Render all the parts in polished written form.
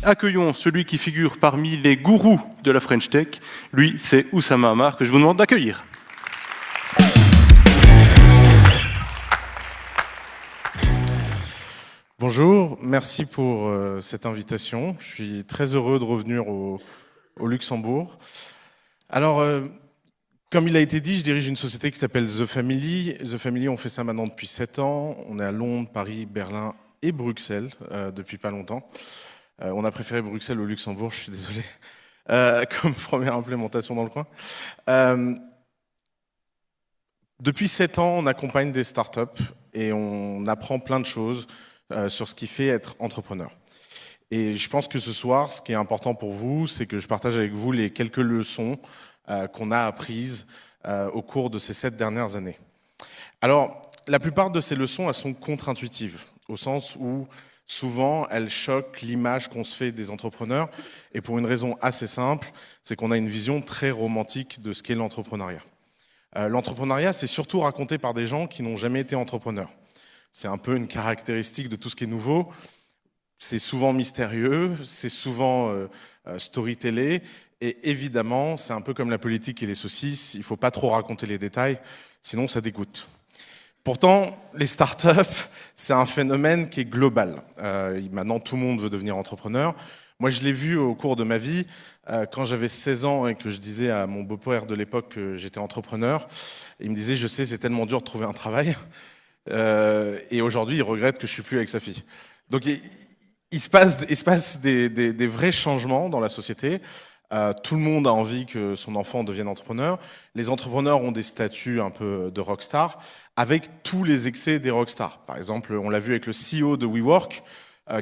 Accueillons celui qui figure parmi les gourous de la French Tech. Lui, c'est Oussama Ammar, que je vous demande d'accueillir. Bonjour, merci pour cette invitation. Je suis très heureux de revenir au Luxembourg. Alors, comme il a été dit, je dirige une société qui s'appelle The Family. The Family, on fait ça maintenant depuis 7 ans. On est à Londres, Paris, Berlin et Bruxelles depuis pas longtemps. On a préféré Bruxelles au Luxembourg, je suis désolé, comme première implémentation dans le coin. Depuis 7 ans, on accompagne des startups et on apprend plein de choses sur ce qui fait être entrepreneur. Et je pense que ce soir, ce qui est important pour vous, c'est que je partage avec vous les quelques leçons qu'on a apprises au cours de ces 7 dernières années. Alors, la plupart de ces leçons, elles sont contre-intuitives, au sens où souvent, elles choquent l'image qu'on se fait des entrepreneurs, et pour une raison assez simple, c'est qu'on a une vision très romantique de ce qu'est l'entrepreneuriat. L'entrepreneuriat, c'est surtout raconté par des gens qui n'ont jamais été entrepreneurs. C'est un peu une caractéristique de tout ce qui est nouveau. C'est souvent mystérieux, c'est souvent storytellé, et évidemment, c'est un peu comme la politique et les saucisses, il ne faut pas trop raconter les détails, sinon ça dégoûte. Pourtant, les startups, c'est un phénomène qui est global. Maintenant, tout le monde veut devenir entrepreneur. Moi, je l'ai vu au cours de ma vie. Quand j'avais 16 ans et que je disais à mon beau-père de l'époque que j'étais entrepreneur, il me disait « Je sais, c'est tellement dur de trouver un travail. » Et aujourd'hui, il regrette que je ne suis plus avec sa fille. Donc, il se passe des vrais changements dans la société. Tout le monde a envie que son enfant devienne entrepreneur. Les entrepreneurs ont des statuts un peu de rockstar, avec tous les excès des rockstars. Par exemple, on l'a vu avec le CEO de WeWork,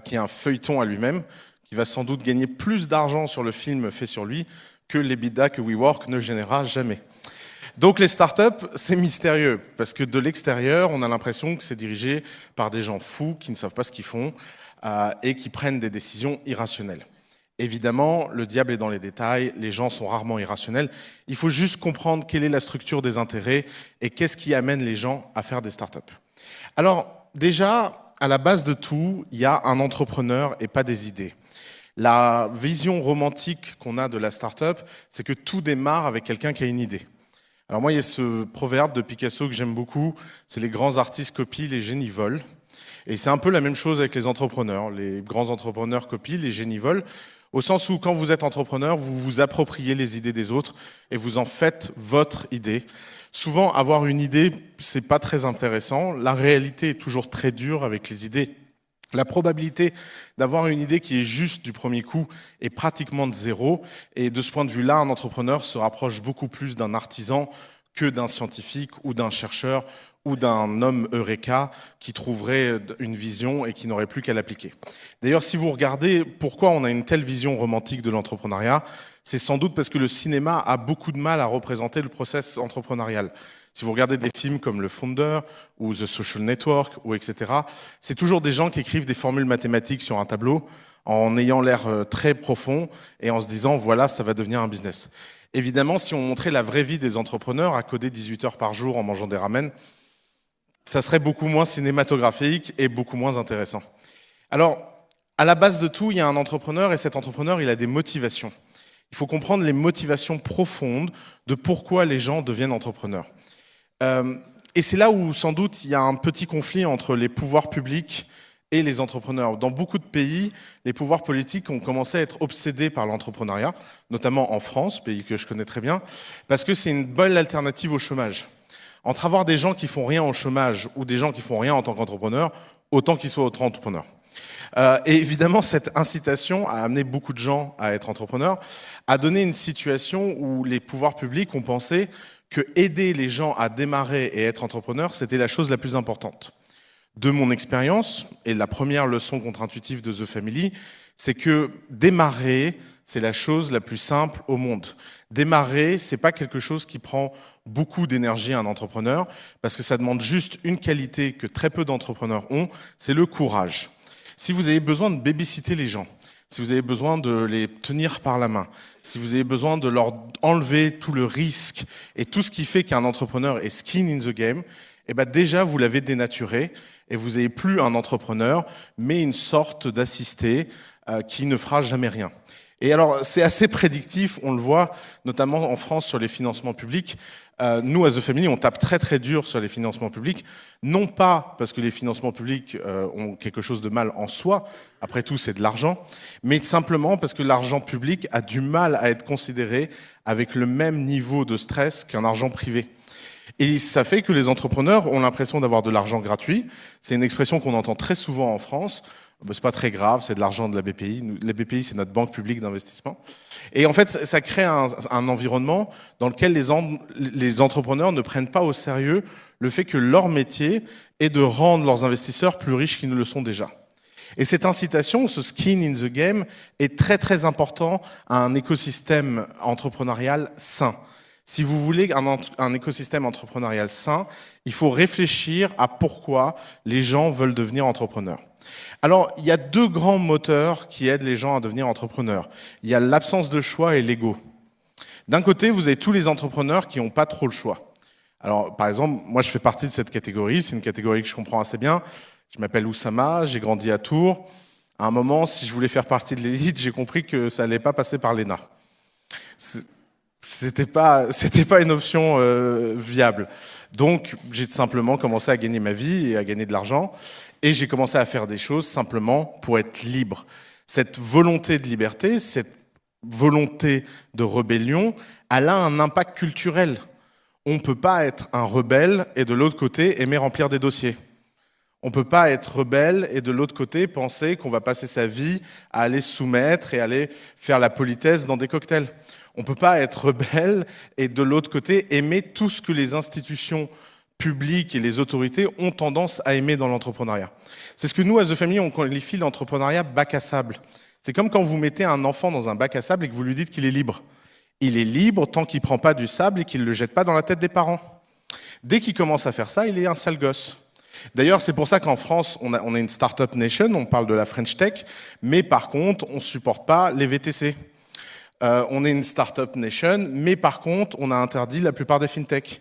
qui est un feuilleton à lui-même, qui va sans doute gagner plus d'argent sur le film fait sur lui que l'EBITDA que WeWork ne générera jamais. Donc les startups, c'est mystérieux, parce que de l'extérieur, on a l'impression que c'est dirigé par des gens fous qui ne savent pas ce qu'ils font et qui prennent des décisions irrationnelles. Évidemment, le diable est dans les détails, les gens sont rarement irrationnels. Il faut juste comprendre quelle est la structure des intérêts et qu'est-ce qui amène les gens à faire des startups. Alors, déjà, à la base de tout, il y a un entrepreneur et pas des idées. La vision romantique qu'on a de la startup, c'est que tout démarre avec quelqu'un qui a une idée. Alors moi, il y a ce proverbe de Picasso que j'aime beaucoup, c'est les grands artistes copient, les génies volent. Et c'est un peu la même chose avec les entrepreneurs. Les grands entrepreneurs copient, les génies volent. Au sens où, quand vous êtes entrepreneur, vous vous appropriez les idées des autres et vous en faites votre idée. Souvent, avoir une idée, c'est pas très intéressant. La réalité est toujours très dure avec les idées. La probabilité d'avoir une idée qui est juste du premier coup est pratiquement de zéro. Et de ce point de vue-là, un entrepreneur se rapproche beaucoup plus d'un artisan que d'un scientifique ou d'un chercheur ou d'un homme Eureka qui trouverait une vision et qui n'aurait plus qu'à l'appliquer. D'ailleurs, si vous regardez pourquoi on a une telle vision romantique de l'entrepreneuriat, c'est sans doute parce que le cinéma a beaucoup de mal à représenter le process entrepreneurial. Si vous regardez des films comme Le Founder ou The Social Network ou etc., c'est toujours des gens qui écrivent des formules mathématiques sur un tableau en ayant l'air très profond et en se disant « voilà, ça va devenir un business ». Évidemment, si on montrait la vraie vie des entrepreneurs à coder 18 heures par jour en mangeant des ramen, ça serait beaucoup moins cinématographique et beaucoup moins intéressant. Alors, à la base de tout, il y a un entrepreneur et cet entrepreneur, il a des motivations. Il faut comprendre les motivations profondes de pourquoi les gens deviennent entrepreneurs. Et c'est là où, sans doute, il y a un petit conflit entre les pouvoirs publics et les entrepreneurs. Dans beaucoup de pays, les pouvoirs politiques ont commencé à être obsédés par l'entrepreneuriat, notamment en France, pays que je connais très bien, parce que c'est une bonne alternative au chômage. Entre avoir des gens qui font rien au chômage ou des gens qui font rien en tant qu'entrepreneurs, autant qu'ils soient auto-entrepreneurs. Et évidemment, cette incitation a amené beaucoup de gens à être entrepreneurs, a donné une situation où les pouvoirs publics ont pensé que aider les gens à démarrer et être entrepreneurs, c'était la chose la plus importante. De mon expérience, et la première leçon contre-intuitive de The Family, c'est que démarrer, c'est la chose la plus simple au monde. Démarrer, c'est pas quelque chose qui prend beaucoup d'énergie à un entrepreneur, parce que ça demande juste une qualité que très peu d'entrepreneurs ont, c'est le courage. Si vous avez besoin de babysitter les gens, si vous avez besoin de les tenir par la main, si vous avez besoin de leur enlever tout le risque et tout ce qui fait qu'un entrepreneur est skin in the game, eh ben déjà vous l'avez dénaturé et vous n'avez plus un entrepreneur, mais une sorte d'assisté qui ne fera jamais rien. Et alors, c'est assez prédictif, on le voit notamment en France sur les financements publics. Nous, à The Family, on tape très très dur sur les financements publics, non pas parce que les financements publics ont quelque chose de mal en soi, après tout c'est de l'argent, mais simplement parce que l'argent public a du mal à être considéré avec le même niveau de stress qu'un argent privé. Et ça fait que les entrepreneurs ont l'impression d'avoir de l'argent gratuit. C'est une expression qu'on entend très souvent en France. C'est pas très grave, c'est de l'argent de la BPI. La BPI, c'est notre banque publique d'investissement. Et en fait, ça crée un environnement dans lequel les entrepreneurs ne prennent pas au sérieux le fait que leur métier est de rendre leurs investisseurs plus riches qu'ils ne le sont déjà. Et cette incitation, ce skin in the game, est très très important à un écosystème entrepreneurial sain. Si vous voulez un écosystème entrepreneurial sain, il faut réfléchir à pourquoi les gens veulent devenir entrepreneurs. Alors, il y a deux grands moteurs qui aident les gens à devenir entrepreneurs. Il y a l'absence de choix et l'ego. D'un côté, vous avez tous les entrepreneurs qui n'ont pas trop le choix. Alors, par exemple, moi, je fais partie de cette catégorie. C'est une catégorie que je comprends assez bien. Je m'appelle Oussama, j'ai grandi à Tours. À un moment, si je voulais faire partie de l'élite, j'ai compris que ça n'allait pas passer par l'ENA. C'était pas une option viable. Donc, j'ai simplement commencé à gagner ma vie et à gagner de l'argent. Et j'ai commencé à faire des choses simplement pour être libre. Cette volonté de liberté, cette volonté de rébellion, elle a un impact culturel. On ne peut pas être un rebelle et de l'autre côté aimer remplir des dossiers. On ne peut pas être rebelle et de l'autre côté penser qu'on va passer sa vie à aller soumettre et aller faire la politesse dans des cocktails. On ne peut pas être rebelle et de l'autre côté aimer tout ce que les institutions publiques et les autorités ont tendance à aimer dans l'entrepreneuriat. C'est ce que nous, à The Family, on qualifie l'entrepreneuriat bac à sable. C'est comme quand vous mettez un enfant dans un bac à sable et que vous lui dites qu'il est libre. Il est libre tant qu'il ne prend pas du sable et qu'il ne le jette pas dans la tête des parents. Dès qu'il commence à faire ça, il est un sale gosse. D'ailleurs, c'est pour ça qu'en France, on est une startup nation, on parle de la French Tech, mais par contre, on ne supporte pas les VTC. On est une startup nation, mais par contre, on a interdit la plupart des fintech.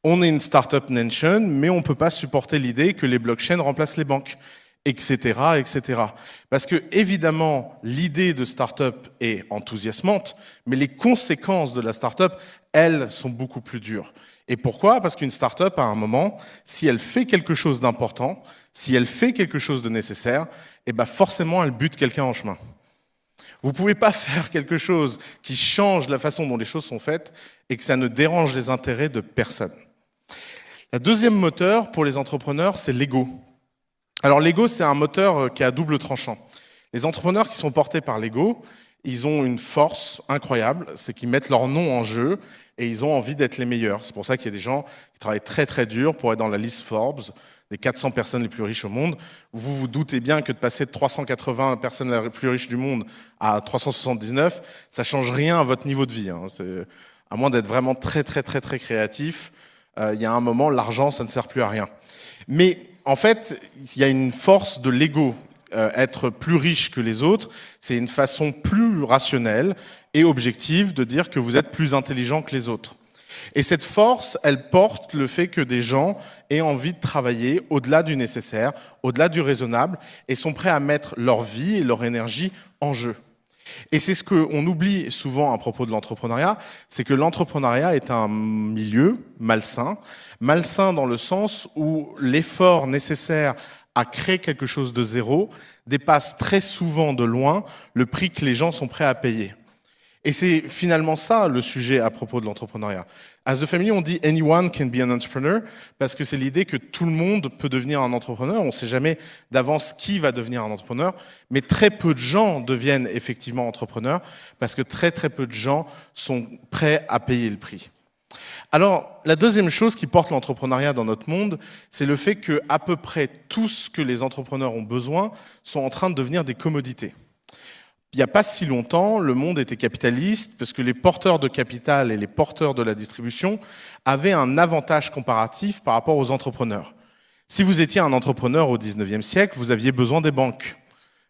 On est une startup nation, mais on ne peut pas supporter l'idée que les blockchains remplacent les banques, etc., etc. Parce que, évidemment, l'idée de startup est enthousiasmante, mais les conséquences de la startup, elles, sont beaucoup plus dures. Et pourquoi ? Parce qu'une startup, à un moment, si elle fait quelque chose d'important, si elle fait quelque chose de nécessaire, eh ben forcément, elle bute quelqu'un en chemin. Vous ne pouvez pas faire quelque chose qui change la façon dont les choses sont faites et que ça ne dérange les intérêts de personne. Le deuxième moteur pour les entrepreneurs, c'est l'ego. Alors l'ego, c'est un moteur qui est à double tranchant. Les entrepreneurs qui sont portés par l'ego, ils ont une force incroyable, c'est qu'ils mettent leur nom en jeu et ils ont envie d'être les meilleurs. C'est pour ça qu'il y a des gens qui travaillent très très dur pour être dans la liste Forbes, des 400 personnes les plus riches au monde. Vous vous doutez bien que de passer de 380 personnes les plus riches du monde à 379, ça change rien à votre niveau de vie. À moins d'être vraiment très très très très créatif, il y a un moment, l'argent, ça ne sert plus à rien. Mais en fait, il y a une force de l'ego. Être plus riche que les autres, c'est une façon plus rationnelle et objective de dire que vous êtes plus intelligent que les autres. Et cette force, elle porte le fait que des gens aient envie de travailler au-delà du nécessaire, au-delà du raisonnable, et sont prêts à mettre leur vie et leur énergie en jeu. Et c'est ce qu'on oublie souvent à propos de l'entrepreneuriat, c'est que l'entrepreneuriat est un milieu malsain. Malsain dans le sens où l'effort nécessaire à créer quelque chose de zéro dépasse très souvent de loin le prix que les gens sont prêts à payer. Et c'est finalement ça le sujet à propos de l'entrepreneuriat. À The Family, on dit « anyone can be an entrepreneur » parce que c'est l'idée que tout le monde peut devenir un entrepreneur. On ne sait jamais d'avance qui va devenir un entrepreneur, mais très peu de gens deviennent effectivement entrepreneurs parce que très très peu de gens sont prêts à payer le prix. Alors, la deuxième chose qui porte l'entrepreneuriat dans notre monde, c'est le fait que à peu près tout ce que les entrepreneurs ont besoin sont en train de devenir des commodités. Il n'y a pas si longtemps, le monde était capitaliste parce que les porteurs de capital et les porteurs de la distribution avaient un avantage comparatif par rapport aux entrepreneurs. Si vous étiez un entrepreneur au 19e siècle, vous aviez besoin des banques.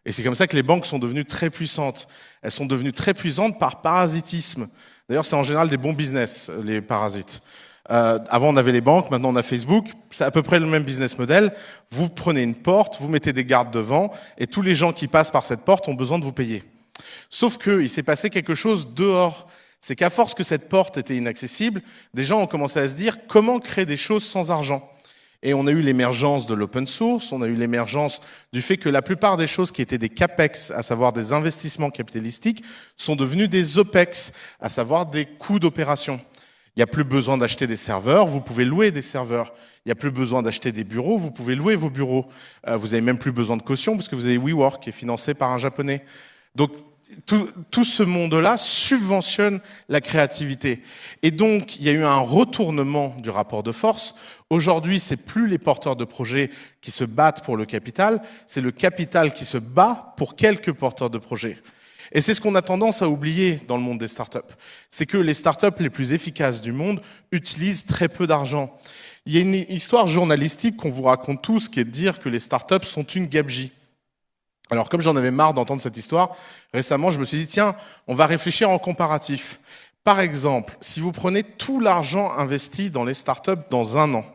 Et c'est comme ça que les banques sont devenues très puissantes. Elles sont devenues très puissantes par parasitisme. D'ailleurs, c'est en général des bons business, les parasites. Avant, on avait les banques, maintenant on a Facebook. C'est à peu près le même business model. Vous prenez une porte, vous mettez des gardes devant, et tous les gens qui passent par cette porte ont besoin de vous payer. Sauf qu'il s'est passé quelque chose dehors. C'est qu'à force que cette porte était inaccessible, des gens ont commencé à se dire comment créer des choses sans argent. Et on a eu l'émergence de l'open source, on a eu l'émergence du fait que la plupart des choses qui étaient des capex, à savoir des investissements capitalistiques, sont devenues des opex, à savoir des coûts d'opération. Il n'y a plus besoin d'acheter des serveurs, vous pouvez louer des serveurs. Il n'y a plus besoin d'acheter des bureaux, vous pouvez louer vos bureaux. Vous n'avez même plus besoin de caution parce que vous avez WeWork qui est financé par un Japonais. Donc tout ce monde-là subventionne la créativité. Et donc, il y a eu un retournement du rapport de force. Aujourd'hui, c'est plus les porteurs de projets qui se battent pour le capital, c'est le capital qui se bat pour quelques porteurs de projets. Et c'est ce qu'on a tendance à oublier dans le monde des startups. C'est que les startups les plus efficaces du monde utilisent très peu d'argent. Il y a une histoire journalistique qu'on vous raconte tous qui est de dire que les startups sont une gabegie. Alors, comme j'en avais marre d'entendre cette histoire, récemment, je me suis dit, tiens, on va réfléchir en comparatif. Par exemple, si vous prenez tout l'argent investi dans les startups dans un an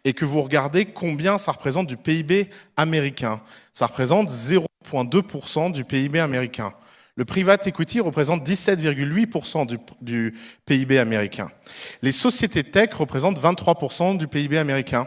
et que vous regardez combien ça représente du PIB américain, ça représente 0,2% du PIB américain. Le private equity représente 17,8% du PIB américain. Les sociétés tech représentent 23% du PIB américain.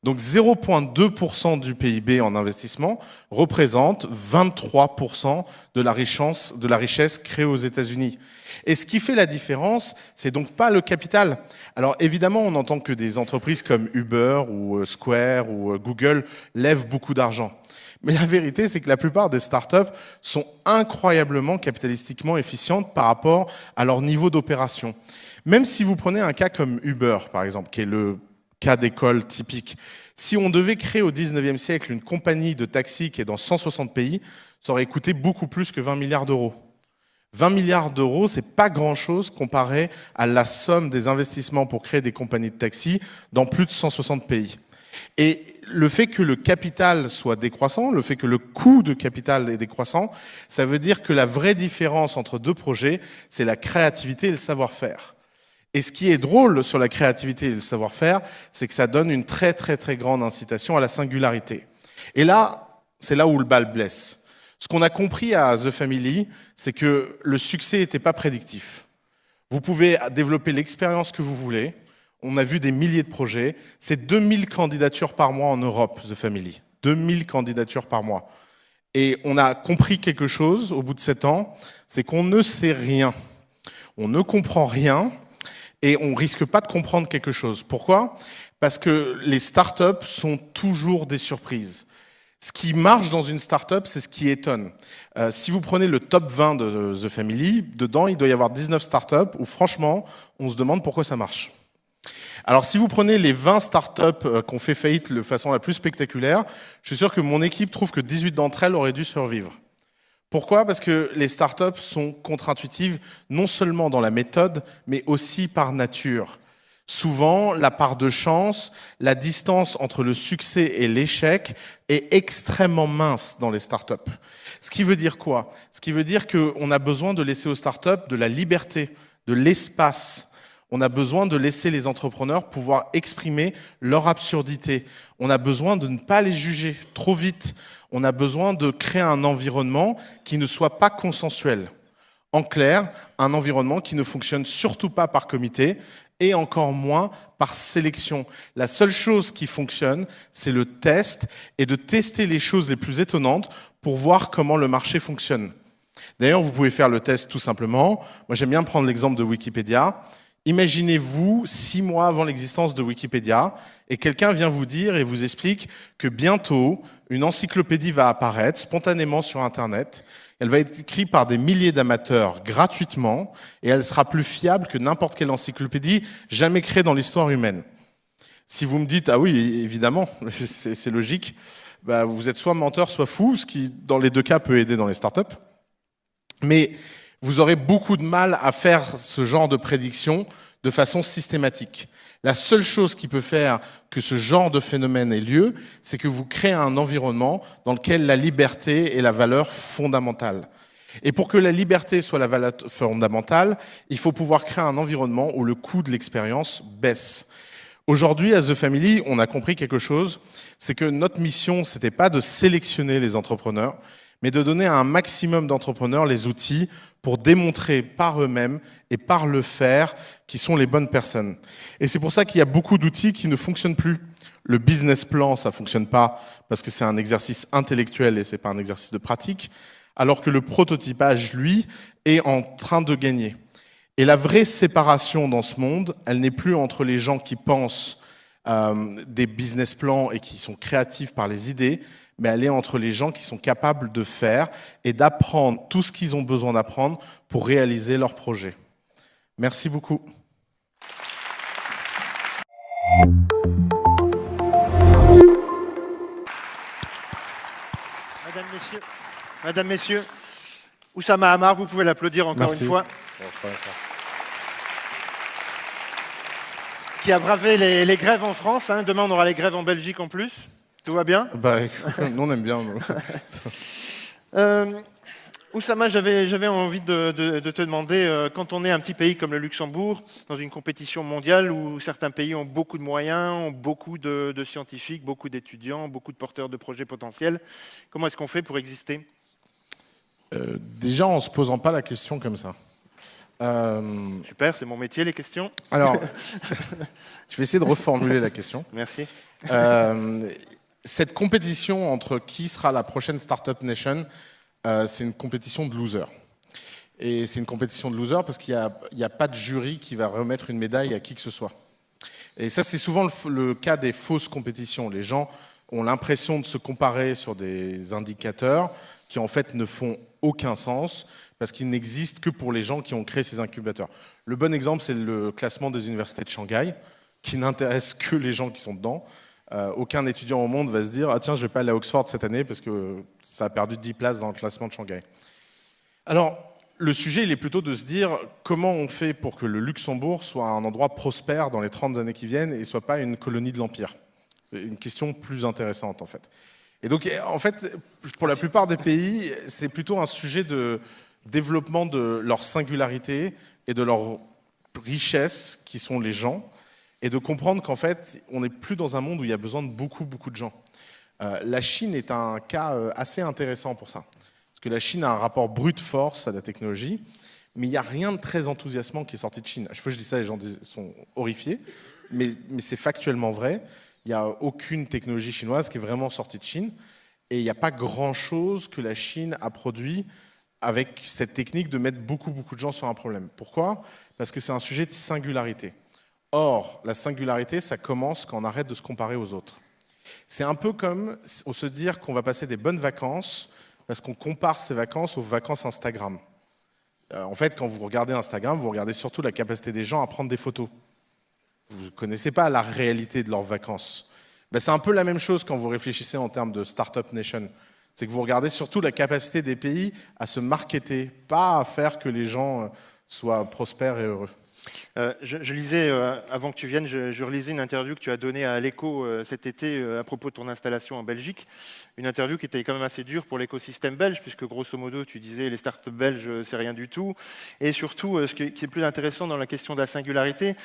Donc 0,2% du PIB en investissement représente 23% de la richesse créée aux États-Unis. Et ce qui fait la différence, c'est donc pas le capital. Alors évidemment, on entend que des entreprises comme Uber ou Square ou Google lèvent beaucoup d'argent. Mais la vérité, c'est que la plupart des startups sont incroyablement capitalistiquement efficientes par rapport à leur niveau d'opération. Même si vous prenez un cas comme Uber, par exemple, qui est le cas d'école typique. Si on devait créer au 19e siècle une compagnie de taxi qui est dans 160 pays, ça aurait coûté beaucoup plus que 20 milliards d'euros. 20 milliards d'euros, c'est pas grand-chose comparé à la somme des investissements pour créer des compagnies de taxi dans plus de 160 pays. Et le fait que le capital soit décroissant, le fait que le coût de capital est décroissant, ça veut dire que la vraie différence entre deux projets, c'est la créativité et le savoir-faire. Et ce qui est drôle sur la créativité et le savoir-faire, c'est que ça donne une très très très grande incitation à la singularité. Et là, c'est là où le bal blesse. Ce qu'on a compris à The Family, c'est que le succès n'était pas prédictif. Vous pouvez développer l'expérience que vous voulez. On a vu des milliers de projets. C'est 2000 candidatures par mois en Europe, The Family. 2000 candidatures par mois. Et on a compris quelque chose au bout de 7 ans, c'est qu'on ne sait rien. On ne comprend rien. Et on risque pas de comprendre quelque chose. Pourquoi ? Parce que les startups sont toujours des surprises. Ce qui marche dans une startup, c'est ce qui étonne. Si vous prenez le top 20 de The Family, dedans, il doit y avoir 19 startups où franchement, on se demande pourquoi ça marche. Alors, si vous prenez les 20 startups qui ont fait faillite de façon la plus spectaculaire, je suis sûr que mon équipe trouve que 18 d'entre elles auraient dû survivre. Pourquoi ? Parce que les startups sont contre-intuitives non seulement dans la méthode, mais aussi par nature. Souvent, la part de chance, la distance entre le succès et l'échec est extrêmement mince dans les startups. Ce qui veut dire quoi ? Ce qui veut dire qu'on a besoin de laisser aux startups de la liberté, de l'espace. On a besoin de laisser les entrepreneurs pouvoir exprimer leur absurdité. On a besoin de ne pas les juger trop vite. On a besoin de créer un environnement qui ne soit pas consensuel. En clair, un environnement qui ne fonctionne surtout pas par comité et encore moins par sélection. La seule chose qui fonctionne, c'est le test et de tester les choses les plus étonnantes pour voir comment le marché fonctionne. D'ailleurs, vous pouvez faire le test tout simplement. Moi, j'aime bien prendre l'exemple de Wikipédia. Imaginez-vous 6 mois avant l'existence de Wikipédia et quelqu'un vient vous dire et vous explique que bientôt, une encyclopédie va apparaître spontanément sur Internet. Elle va être écrite par des milliers d'amateurs gratuitement et elle sera plus fiable que n'importe quelle encyclopédie jamais créée dans l'histoire humaine. Si vous me dites « Ah oui, évidemment, c'est logique », bah, vous êtes soit menteur, soit fou, ce qui, dans les deux cas, peut aider dans les startups. Mais vous aurez beaucoup de mal à faire ce genre de prédiction de façon systématique. La seule chose qui peut faire que ce genre de phénomène ait lieu, c'est que vous créez un environnement dans lequel la liberté est la valeur fondamentale. Et pour que la liberté soit la valeur fondamentale, il faut pouvoir créer un environnement où le coût de l'expérience baisse. Aujourd'hui, à The Family, on a compris quelque chose, c'est que notre mission, c'était pas de sélectionner les entrepreneurs, mais de donner à un maximum d'entrepreneurs les outils pour démontrer par eux-mêmes et par le faire qui sont les bonnes personnes. Et c'est pour ça qu'il y a beaucoup d'outils qui ne fonctionnent plus. Le business plan, ça fonctionne pas parce que c'est un exercice intellectuel et c'est pas un exercice de pratique, alors que le prototypage, lui, est en train de gagner. Et la vraie séparation dans ce monde, elle n'est plus entre les gens qui pensent des business plans et qui sont créatifs par les idées, mais elle est entre les gens qui sont capables de faire et d'apprendre tout ce qu'ils ont besoin d'apprendre pour réaliser leur projet. Merci beaucoup. Mesdames, Messieurs, Oussama Ammar, vous pouvez l'applaudir encore Merci. une fois. Qui a bravé les grèves en France. Hein. Demain, on aura les grèves en Belgique en plus. Tout va bien? Nous, on aime bien. Oussama, j'avais envie de te demander, quand on est un petit pays comme le Luxembourg, dans une compétition mondiale où certains pays ont beaucoup de moyens, ont beaucoup de scientifiques, beaucoup d'étudiants, beaucoup de porteurs de projets potentiels, comment est-ce qu'on fait pour exister? Déjà, en ne se posant pas la question comme ça. Super, c'est mon métier, les questions. Alors, je vais essayer de reformuler la question. Merci. Cette compétition entre qui sera la prochaine Startup Nation, c'est une compétition de losers. Et c'est une compétition de losers parce qu'il n'y a pas de jury qui va remettre une médaille à qui que ce soit. Et ça, c'est souvent le cas des fausses compétitions. Les gens ont l'impression de se comparer sur des indicateurs qui, en fait, ne font aucun sens parce qu'ils n'existent que pour les gens qui ont créé ces incubateurs. Le bon exemple, c'est le classement des universités de Shanghai, qui n'intéresse que les gens qui sont dedans. Aucun étudiant au monde va se dire « Ah tiens, je vais pas aller à Oxford cette année parce que ça a perdu 10 places dans le classement de Shanghai ». Alors, le sujet, il est plutôt de se dire comment on fait pour que le Luxembourg soit un endroit prospère dans les 30 années qui viennent et soit pas une colonie de l'Empire. C'est une question plus intéressante, en fait. Et donc, en fait, pour la plupart des pays, c'est plutôt un sujet de développement de leur singularité et de leur richesse, qui sont les gens, et de comprendre qu'en fait, on n'est plus dans un monde où il y a besoin de beaucoup de gens. La Chine est un cas assez intéressant pour ça. Parce que la Chine a un rapport brute force à la technologie, mais il n'y a rien de très enthousiasmant qui est sorti de Chine. À chaque fois que je dis ça, les gens sont horrifiés, mais c'est factuellement vrai. Il n'y a aucune technologie chinoise qui est vraiment sortie de Chine, et il n'y a pas grand-chose que la Chine a produit avec cette technique de mettre beaucoup de gens sur un problème. Pourquoi? Parce que c'est un sujet de singularité. Or, la singularité, ça commence quand on arrête de se comparer aux autres. C'est un peu comme se dire qu'on va passer des bonnes vacances parce qu'on compare ces vacances aux vacances Instagram. En fait, quand vous regardez Instagram, vous regardez surtout la capacité des gens à prendre des photos. Vous ne connaissez pas la réalité de leurs vacances. C'est un peu la même chose quand vous réfléchissez en termes de Startup Nation. C'est que vous regardez surtout la capacité des pays à se marketer, pas à faire que les gens soient prospères et heureux. Je lisais, avant que tu viennes, je relisais une interview que tu as donnée à l'Écho cet été à propos de ton installation en Belgique. Une interview qui était quand même assez dure pour l'écosystème belge, puisque grosso modo, tu disais les startups belges, c'est rien du tout. Et surtout, ce qui est plus intéressant dans la question de la singularité,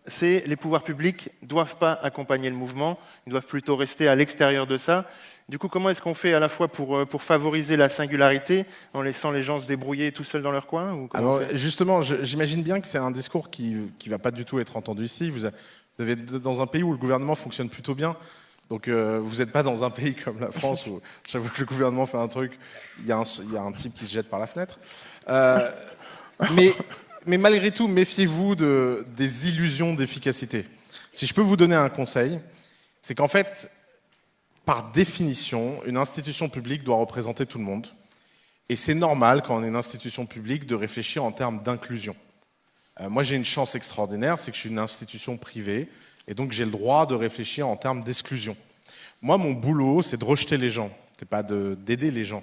c'est les pouvoirs publics ne doivent pas accompagner le mouvement, ils doivent plutôt rester à l'extérieur de ça. Du coup, comment est-ce qu'on fait à la fois pour favoriser la singularité en laissant les gens se débrouiller tout seuls dans leur coin ou Alors justement, j'imagine bien que c'est un discours qui ne va pas du tout être entendu ici. Vous avez dans un pays où le gouvernement fonctionne plutôt bien. Donc vous n'êtes pas dans un pays comme la France où chaque fois que le gouvernement fait un truc, il y a un type qui se jette par la fenêtre. Mais malgré tout, méfiez-vous des illusions d'efficacité. Si je peux vous donner un conseil, c'est qu'en fait, par définition, une institution publique doit représenter tout le monde. Et c'est normal, quand on est une institution publique, de réfléchir en termes d'inclusion. Moi, j'ai une chance extraordinaire, c'est que je suis une institution privée, et donc j'ai le droit de réfléchir en termes d'exclusion. Moi, mon boulot, c'est de rejeter les gens, c'est pas d'aider les gens.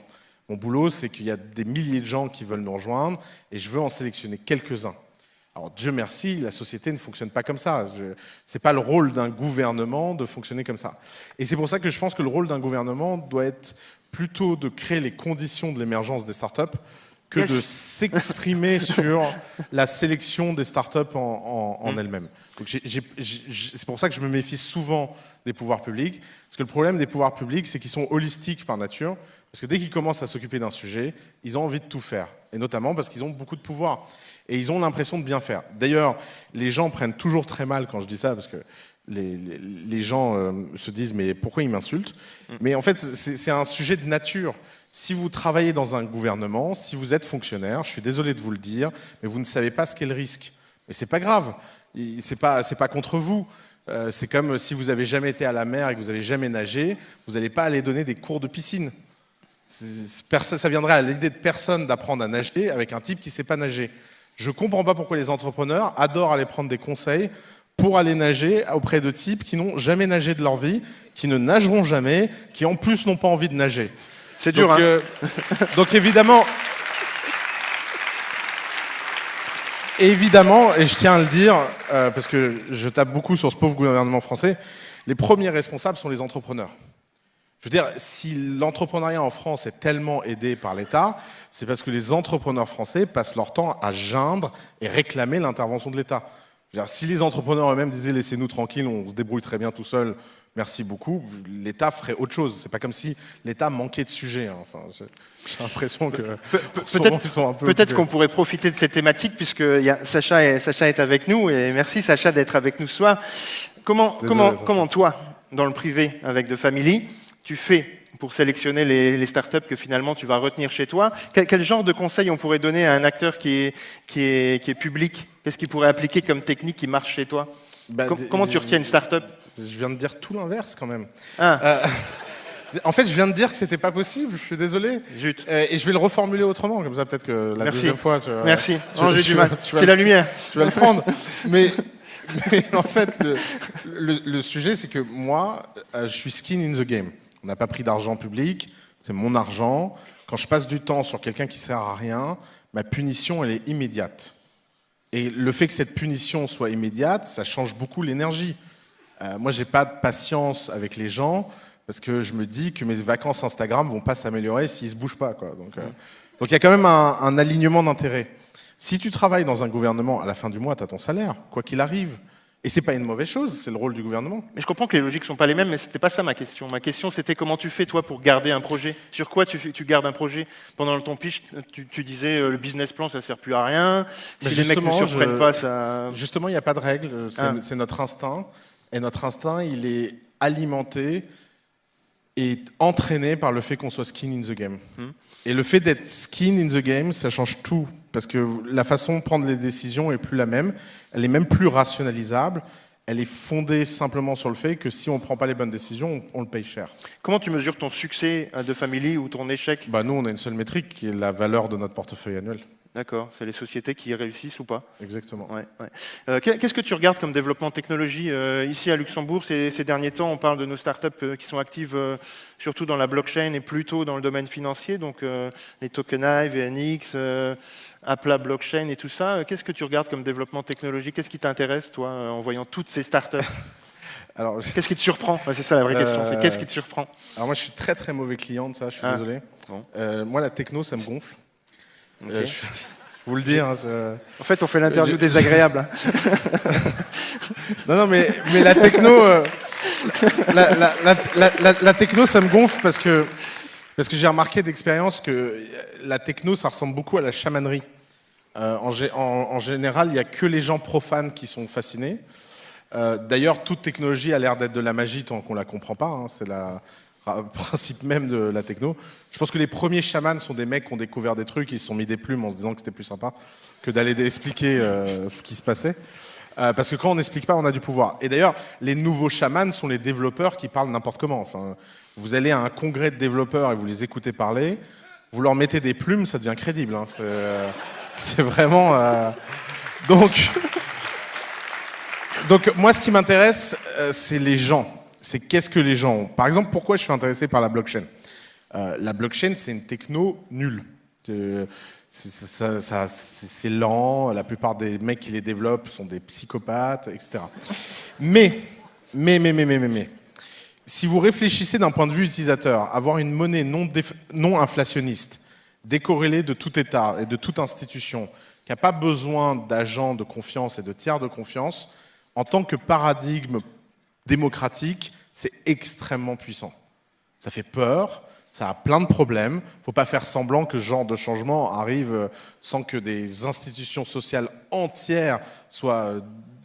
Mon boulot, c'est qu'il y a des milliers de gens qui veulent nous rejoindre, et je veux en sélectionner quelques-uns. Alors Dieu merci, la société ne fonctionne pas comme ça. C'est pas le rôle d'un gouvernement de fonctionner comme ça. Et c'est pour ça que je pense que le rôle d'un gouvernement doit être plutôt de créer les conditions de l'émergence des startups que de s'exprimer sur la sélection des startups en elles-mêmes. Donc c'est pour ça que je me méfie souvent des pouvoirs publics, parce que le problème des pouvoirs publics, c'est qu'ils sont holistiques par nature, parce que dès qu'ils commencent à s'occuper d'un sujet, ils ont envie de tout faire, et notamment parce qu'ils ont beaucoup de pouvoir, et ils ont l'impression de bien faire. D'ailleurs, les gens prennent toujours très mal quand je dis ça, parce que les gens se disent « mais pourquoi ils m'insultent ?» Mais en fait, c'est un sujet de nature. Si vous travaillez dans un gouvernement, si vous êtes fonctionnaire, je suis désolé de vous le dire, mais vous ne savez pas ce qu'est le risque. Mais c'est pas grave, c'est pas contre vous. C'est comme si vous avez jamais été à la mer et que vous avez jamais nagé, vous n'allez pas aller donner des cours de piscine. Ça viendrait à l'idée de personne d'apprendre à nager avec un type qui sait pas nager. Je comprends pas pourquoi les entrepreneurs adorent aller prendre des conseils pour aller nager auprès de types qui n'ont jamais nagé de leur vie, qui ne nageront jamais, qui en plus n'ont pas envie de nager. C'est dur, hein. Donc évidemment, et je tiens à le dire, parce que je tape beaucoup sur ce pauvre gouvernement français, les premiers responsables sont les entrepreneurs. Je veux dire, si l'entrepreneuriat en France est tellement aidé par l'État, c'est parce que les entrepreneurs français passent leur temps à geindre et réclamer l'intervention de l'État. Je veux dire, si les entrepreneurs eux-mêmes disaient « laissez-nous tranquilles, on se débrouille très bien tout seul », merci beaucoup, l'État ferait autre chose. C'est pas comme si l'État manquait de sujets. Hein. Enfin, j'ai l'impression que peut-être qu'on pourrait profiter de cette thématique puisque Sacha est avec nous et merci Sacha d'être avec nous ce soir. Comment toi, dans le privé avec The Family, tu fais pour sélectionner les startups que finalement tu vas retenir chez toi? Quel genre de conseils on pourrait donner à un acteur qui est public? Qu'est-ce qu'il pourrait appliquer comme technique qui marche chez toi? Comment tu retiens une startup? Je viens de dire tout l'inverse quand même. Ah. En fait, je viens de dire que c'était pas possible, je suis désolé. Zut. Et je vais le reformuler autrement, comme ça peut-être que la deuxième fois... Merci. J'ai du mal. C'est la lumière. Tu vas le prendre. mais en fait, le sujet, c'est que moi, je suis skin in the game. On n'a pas pris d'argent public, c'est mon argent. Quand je passe du temps sur quelqu'un qui sert à rien, ma punition, elle est immédiate. Et le fait que cette punition soit immédiate, ça change beaucoup l'énergie. Moi, j'ai pas de patience avec les gens parce que je me dis que mes vacances Instagram vont pas s'améliorer s'ils se bougent pas, quoi. Donc il y a quand même un alignement d'intérêts. Si tu travailles dans un gouvernement, à la fin du mois, tu as ton salaire, quoi qu'il arrive. Et c'est pas une mauvaise chose, c'est le rôle du gouvernement. Mais je comprends que les logiques sont pas les mêmes, mais c'était pas ça ma question. Ma question, c'était comment tu fais, toi, pour garder un projet? Sur quoi tu gardes un projet? Pendant ton pitch, tu disais le business plan, ça sert plus à rien. Si les mecs ne surprennent pas, ça... Justement, il n'y a pas de règle, c'est notre instinct. Et notre instinct, il est alimenté et entraîné par le fait qu'on soit skin in the game. Et le fait d'être skin in the game, ça change tout. Parce que la façon de prendre les décisions est plus la même. Elle est même plus rationalisable. Elle est fondée simplement sur le fait que si on ne prend pas les bonnes décisions, on le paye cher. Comment tu mesures ton succès à The Family ou ton échec? Nous, on a une seule métrique qui est la valeur de notre portefeuille annuel. D'accord, c'est les sociétés qui réussissent ou pas? Exactement. Ouais. Qu'est-ce que tu regardes comme développement de technologie ici à Luxembourg? Ces derniers temps, on parle de nos startups qui sont actives surtout dans la blockchain et plutôt dans le domaine financier, donc les Tokenive, VNX, Appla Blockchain et tout ça. Qu'est-ce que tu regardes comme développement technologique? Qu'est-ce qui t'intéresse, toi, en voyant toutes ces startups? Qu'est-ce qui te surprend? C'est ça la vraie question, c'est qu'est-ce qui te surprend? Alors moi, je suis très très mauvais client de ça, je suis désolé. Bon. Moi, la techno, ça me gonfle. Okay. Je vous le dis. En fait, on fait l'interview désagréable. non, mais la techno, la techno, ça me gonfle parce que j'ai remarqué d'expérience que la techno, ça ressemble beaucoup à la chamanerie. En général, il n'y a que les gens profanes qui sont fascinés. D'ailleurs, toute technologie a l'air d'être de la magie tant qu'on la comprend pas. Hein, c'est le principe même de la techno. Je pense que les premiers chamans sont des mecs qui ont découvert des trucs, ils se sont mis des plumes en se disant que c'était plus sympa que d'aller expliquer ce qui se passait. Parce que quand on n'explique pas, on a du pouvoir. Et d'ailleurs, les nouveaux chamans sont les développeurs qui parlent n'importe comment. Enfin, vous allez à un congrès de développeurs et vous les écoutez parler, vous leur mettez des plumes, ça devient crédible. Hein. C'est vraiment... Donc, moi, ce qui m'intéresse, c'est les gens. C'est qu'est-ce que les gens ont. Par exemple, pourquoi je suis intéressé par la blockchain? La blockchain, c'est une techno nulle. C'est lent, la plupart des mecs qui les développent sont des psychopathes, etc. Mais, si vous réfléchissez d'un point de vue utilisateur, avoir une monnaie non inflationniste, décorrélée de tout État et de toute institution, qui n'a pas besoin d'agents de confiance et de tiers de confiance, en tant que paradigme démocratique, c'est extrêmement puissant. Ça fait peur, ça a plein de problèmes. Il ne faut pas faire semblant que ce genre de changement arrive sans que des institutions sociales entières soient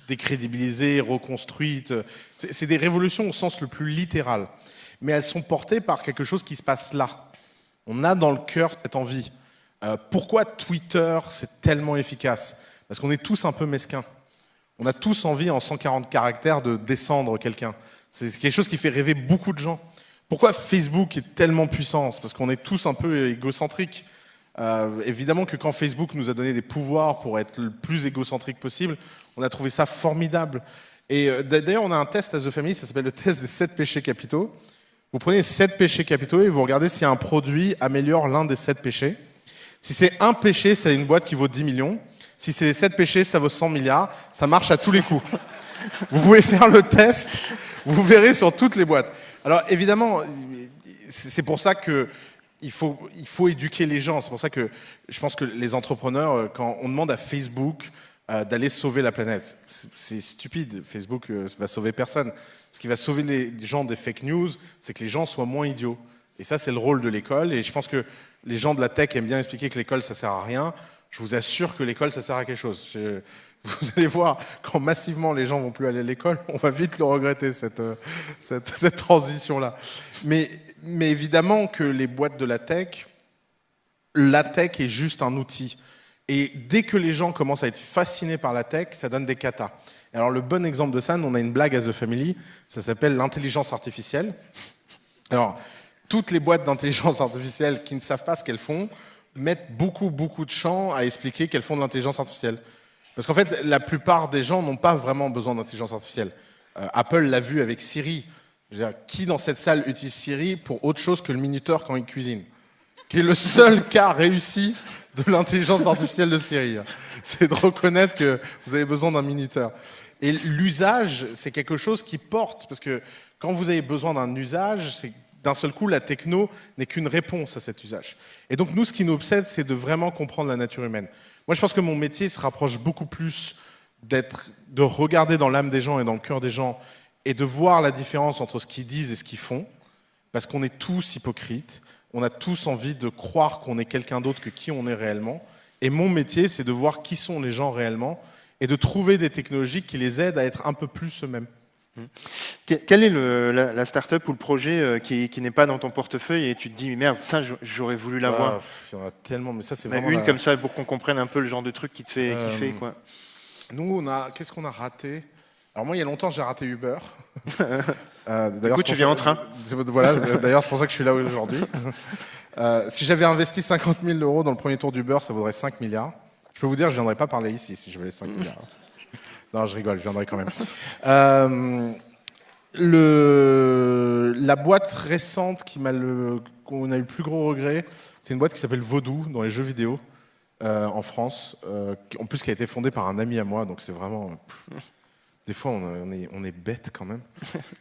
décrédibilisées, reconstruites. C'est des révolutions au sens le plus littéral. Mais elles sont portées par quelque chose qui se passe là. On a dans le cœur cette envie. Pourquoi Twitter, c'est tellement efficace? Parce qu'on est tous un peu mesquins. On a tous envie, en 140 caractères, de descendre quelqu'un. C'est quelque chose qui fait rêver beaucoup de gens. Pourquoi Facebook est tellement puissant? Parce qu'on est tous un peu égocentriques. Évidemment que quand Facebook nous a donné des pouvoirs pour être le plus égocentrique possible, on a trouvé ça formidable. Et d'ailleurs, on a un test à The Family, ça s'appelle le test des 7 péchés capitaux. Vous prenez 7 péchés capitaux et vous regardez si un produit améliore l'un des 7 péchés. Si c'est un péché, c'est une boîte qui vaut 10 millions. Si c'est les 7 péchés, ça vaut 100 milliards. Ça marche à tous les coups. Vous pouvez faire le test, vous verrez sur toutes les boîtes. Alors évidemment, c'est pour ça qu'il faut éduquer les gens. C'est pour ça que je pense que les entrepreneurs, quand on demande à Facebook d'aller sauver la planète, c'est stupide. Facebook va sauver personne. Ce qui va sauver les gens des fake news, c'est que les gens soient moins idiots. Et ça, c'est le rôle de l'école. Et je pense que les gens de la tech aiment bien expliquer que l'école, ça sert à rien. Je vous assure que l'école, ça sert à quelque chose. Vous allez voir, quand massivement les gens vont plus aller à l'école, on va vite le regretter, cette transition-là. Mais évidemment que les boîtes de la tech est juste un outil. Et dès que les gens commencent à être fascinés par la tech, ça donne des katas. Alors le bon exemple de ça, on a une blague à The Family, ça s'appelle l'intelligence artificielle. Alors, toutes les boîtes d'intelligence artificielle qui ne savent pas ce qu'elles font mettent beaucoup de champs à expliquer qu'elles font de l'intelligence artificielle. Parce qu'en fait, la plupart des gens n'ont pas vraiment besoin d'intelligence artificielle. Apple l'a vu avec Siri. Je veux dire, qui dans cette salle utilise Siri pour autre chose que le minuteur quand il cuisine? Qui est le seul cas réussi de l'intelligence artificielle de Siri. C'est de reconnaître que vous avez besoin d'un minuteur. Et l'usage, c'est quelque chose qui porte. Parce que quand vous avez besoin d'un usage, c'est d'un seul coup, la techno n'est qu'une réponse à cet usage. Et donc, nous, ce qui nous obsède, c'est de vraiment comprendre la nature humaine. Moi, je pense que mon métier se rapproche beaucoup plus de regarder dans l'âme des gens et dans le cœur des gens et de voir la différence entre ce qu'ils disent et ce qu'ils font, parce qu'on est tous hypocrites, on a tous envie de croire qu'on est quelqu'un d'autre que qui on est réellement. Et mon métier, c'est de voir qui sont les gens réellement et de trouver des technologies qui les aident à être un peu plus eux-mêmes. Quelle est la start-up ou le projet qui n'est pas dans ton portefeuille et tu te dis merde, ça j'aurais voulu l'avoir? Il y en a tellement, mais ça c'est vraiment une comme ça pour qu'on comprenne un peu le genre de truc qui te fait kiffer, quoi. Nous, qu'est-ce qu'on a raté? Alors moi, il y a longtemps, j'ai raté Uber. Du coup, tu viens en train. Voilà, d'ailleurs, c'est pour ça que je suis là aujourd'hui. Si j'avais investi 50 000 € dans le premier tour d'Uber, ça vaudrait 5 milliards. Je peux vous dire, je ne viendrais pas parler ici si je valais 5 milliards. Non, je rigole, je viendrai quand même. La boîte récente qu'on a eu le plus gros regret, c'est une boîte qui s'appelle Vodou dans les jeux vidéo en France, en plus qui a été fondée par un ami à moi, donc c'est vraiment... Des fois, on est bête quand même.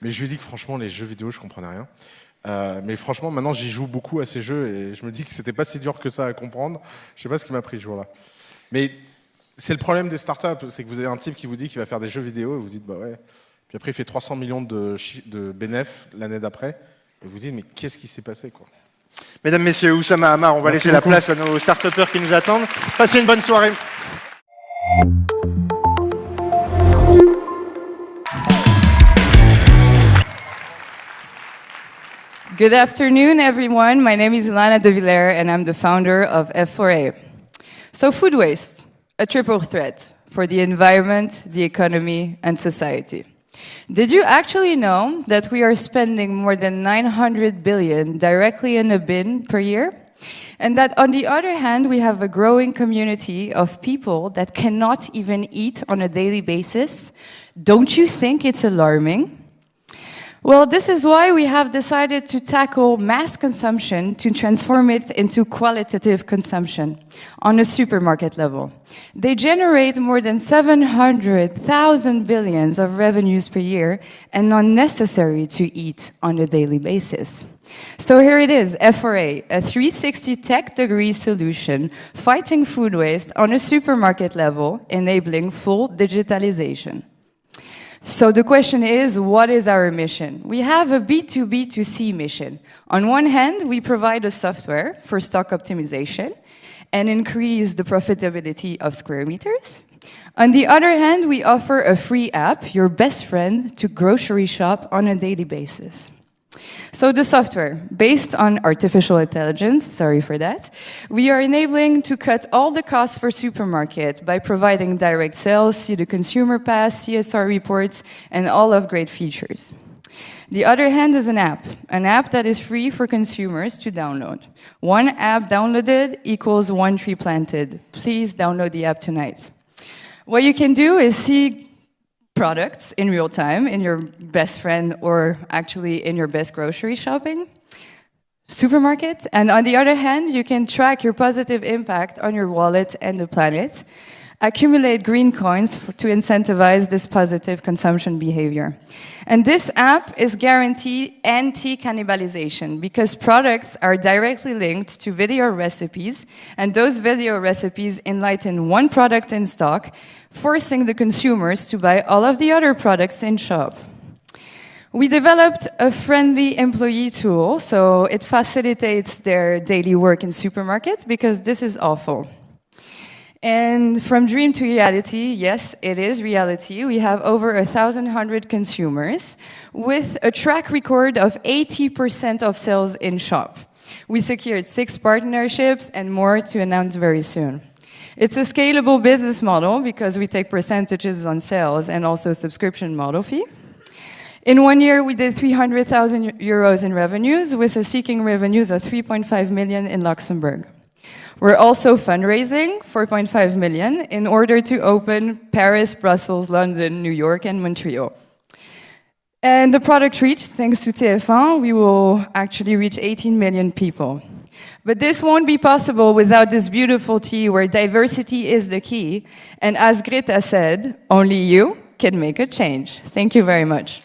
Mais je lui dis que franchement, les jeux vidéo, je comprenais rien. Mais franchement, maintenant, j'y joue beaucoup à ces jeux et je me dis que c'était pas si dur que ça à comprendre. Je sais pas ce qui m'a pris ce jour-là. Mais c'est le problème des startups, c'est que vous avez un type qui vous dit qu'il va faire des jeux vidéo et vous dites bah ouais. Puis après, il fait 300 millions de bénéfices l'année d'après. Et vous dites mais qu'est-ce qui s'est passé, quoi? Mesdames, messieurs, Oussama Hamar, on va laisser la place à nos start-upers qui nous attendent. Passez une bonne soirée. Good afternoon, everyone. My name is Ilana De Villers, and I'm the founder of F4A. So food waste, a triple threat for the environment, the economy, and society. Did you actually know that we are spending more than 900 billion directly in a bin per year? And that on the other hand, we have a growing community of people that cannot even eat on a daily basis? Don't you think it's alarming? Well, this is why we have decided to tackle mass consumption to transform it into qualitative consumption on a supermarket level. They generate more than 700,000 billions of revenues per year and are necessary to eat on a daily basis. So here it is, F4A, a 360 tech-degree solution fighting food waste on a supermarket level, enabling full digitalization. So the question is, what is our mission? We have a B2B2C mission. On one hand, we provide a software for stock optimization and increase the profitability of square meters. On the other hand, we offer a free app, your best friend, to grocery shop on a daily basis. So the software, based on artificial intelligence, sorry for that, we are enabling to cut all the costs for supermarket by providing direct sales, see the consumer pass, CSR reports, and all of great features. The other hand is an app that is free for consumers to download. One app downloaded equals one tree planted. Please download the app tonight. What you can do is see products in real time in your best friend or actually in your best grocery shopping supermarket. And on the other hand, you can track your positive impact on your wallet and the planet, accumulate green coins to incentivize this positive consumption behavior. And this app is guaranteed anti-cannibalization because products are directly linked to video recipes, and those video recipes enlighten one product in stock, forcing the consumers to buy all of the other products in shop. We developed a friendly employee tool, so it facilitates their daily work in supermarkets because this is awful. And from dream to reality, yes, it is reality. We have over 1,100 consumers with a track record of 80% of sales in shop. We secured 6 partnerships and more to announce very soon. It's a scalable business model because we take percentages on sales and also subscription model fee. In 1 year, we did 300,000 euros in revenues with a seeking revenues of 3.5 million in Luxembourg. We're also fundraising 4.5 million in order to open Paris, Brussels, London, New York, and Montreal. And the product reach, thanks to TF1, we will actually reach 18 million people. But this won't be possible without this beautiful tea where diversity is the key. And as Greta said, only you can make a change. Thank you very much.